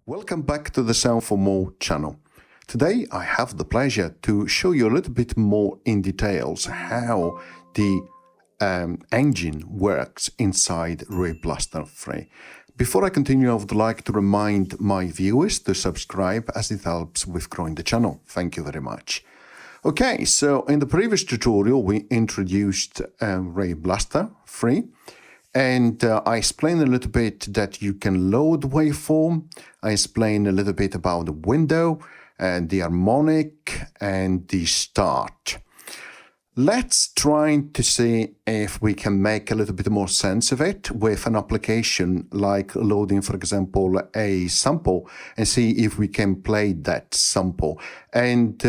Welcome back to the Sound for More channel. Today I have the pleasure to show you a little bit more in details how the engine works inside RayBlaster 3. Before I continue, I would like to remind my viewers to subscribe as it helps with growing the channel. Thank you very much. Okay, so in the previous tutorial we introduced RayBlaster 3. And I explained a little bit that you can load waveform. I explained a little bit about the window and the harmonic and the start. Let's try to see if we can make a little bit more sense of it with an application like loading, for example, a sample and see if we can play that sample. And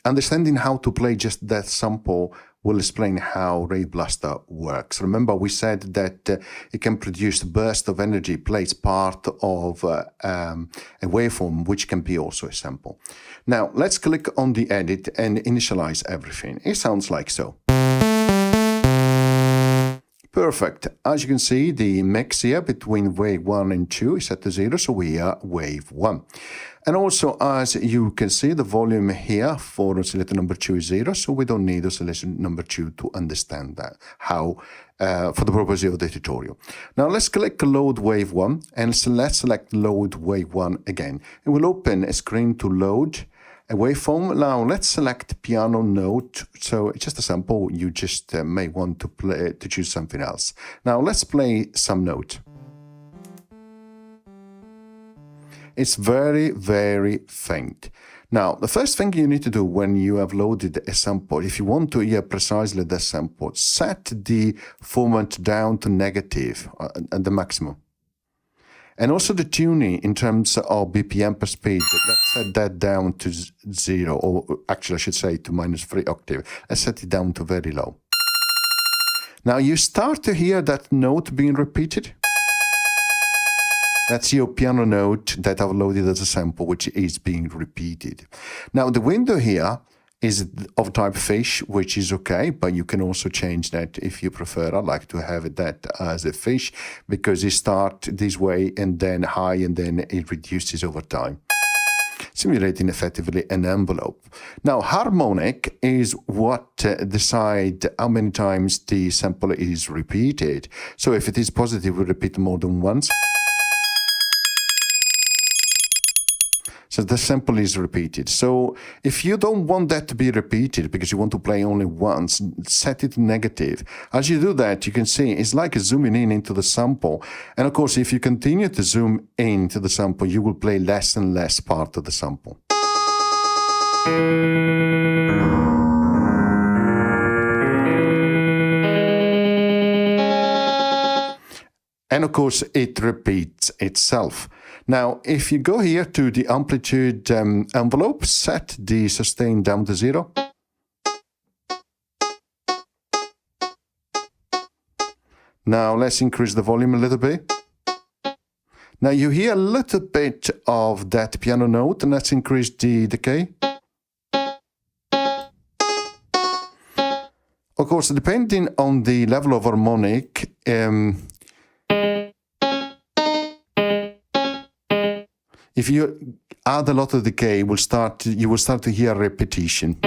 understanding how to play just that sample will explain how RayBlaster works. Remember, we said that it can produce a burst of energy, plays part of a waveform, which can be also a sample. Now, let's click on the edit and initialize everything. It sounds like so. Perfect. As you can see, the mix here between wave 1 and 2 is set to 0, so we are wave 1. And also, as you can see, the volume here for oscillator number 2 is 0, so we don't need oscillator number 2 to understand that, how, for the purpose of the tutorial. Now let's click load wave 1, and so let's select load wave 1 again. It will open a screen to load a waveform. Now let's select piano note, so it's just a sample, you just may want to choose something else. Now let's play some note. It's very, very faint. Now, the first thing you need to do when you have loaded a sample, if you want to hear precisely the sample, set the format down to negative at the maximum. And also the tuning in terms of BPM per speed, let's set that down to 0, or actually I should say to -3 octave. Let's set it down to very low. Now you start to hear that note being repeated. That's your piano note that I've loaded as a sample, which is being repeated. Now the window here is of type fish, which is okay, but you can also change that if you prefer. I like to have that as a fish because it starts this way and then high and then it reduces over time, simulating effectively an envelope. Now harmonic is what decides how many times the sample is repeated. So if it is positive, we repeat more than once. So the sample is repeated. So if you don't want that to be repeated because you want to play only once, set it negative. As you do that, you can see it's like zooming in into the sample. And of course, if you continue to zoom into the sample, you will play less and less part of the sample. And of course, it repeats itself. Now, if you go here to the amplitude envelope, set the sustain down to 0. Now, let's increase the volume a little bit. Now, you hear a little bit of that piano note, and let's increase the decay. Of course, depending on the level of harmonic, if you add a lot of decay, you will start to hear repetition.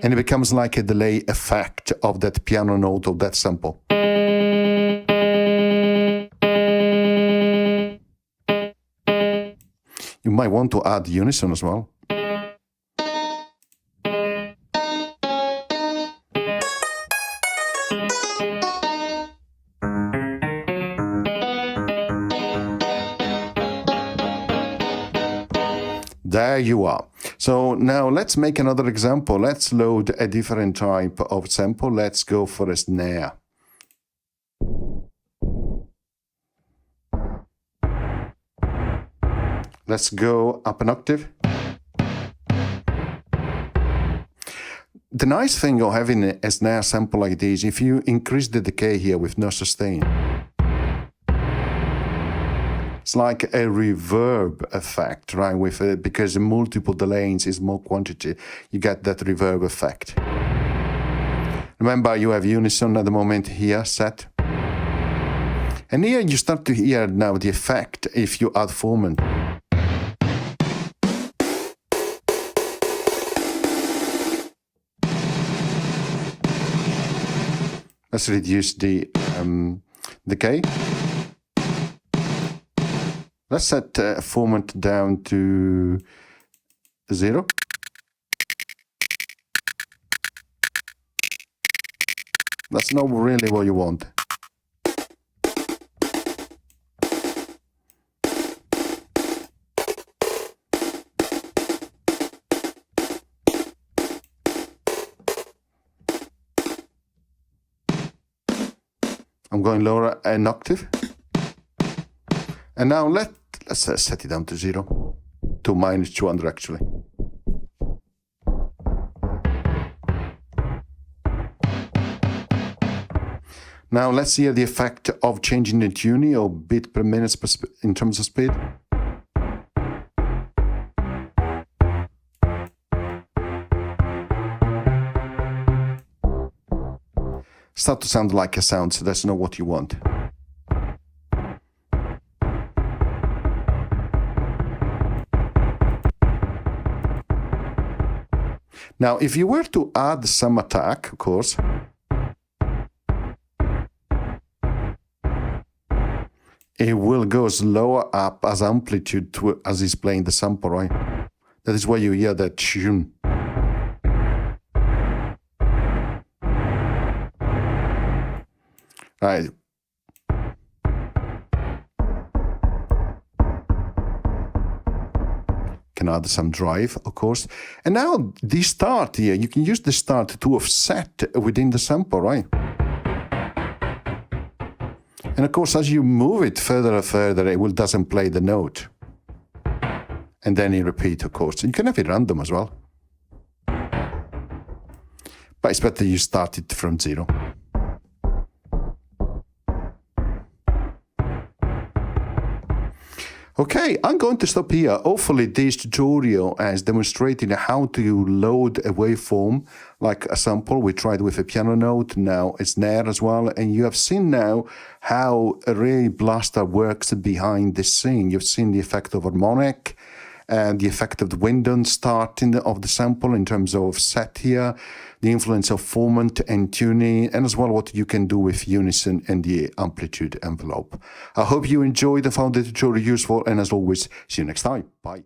And it becomes like a delay effect of that piano note of that sample. You might want to add unison as well. There you are. So now let's make another example. Let's load a different type of sample. Let's go for a snare. Let's go up an octave. The nice thing of having a snare sample like this, if you increase the decay here with no sustain, it's like a reverb effect, right? Because multiple delays is more quantity, you get that reverb effect. Remember, you have unison at the moment here set. And here you start to hear now the effect if you add formant. Let's reduce the decay. Let's set formant down to 0. That's not really what you want. I'm going lower an octave. And now let's set it down to 0. To minus 200 actually. Now let's hear the effect of changing the tuning or bit per minute in terms of speed. Start to sound like a sound, so that's not what you want. Now, if you were to add some attack, of course, it will go slower up as amplitude as he's playing the sample, right? That is why you hear that tune. Right. Can add some drive, of course. And now the start here, you can use the start to offset within the sample, right? And of course, as you move it further and further, it doesn't play the note. And then you repeat, of course. You can have it random as well. But it's better you start it from 0. Okay, I'm going to stop here. Hopefully this tutorial has demonstrated how to load a waveform like a sample. We tried with a piano note, now a snare as well. And you have seen now how RayBlaster works behind the scene. You've seen the effect of harmonic and the effect of the window starting of the sample in terms of set here, the influence of formant and tuning, and as well what you can do with unison and the amplitude envelope. I hope you enjoyed and found the tutorial useful, and as always, see you next time. Bye.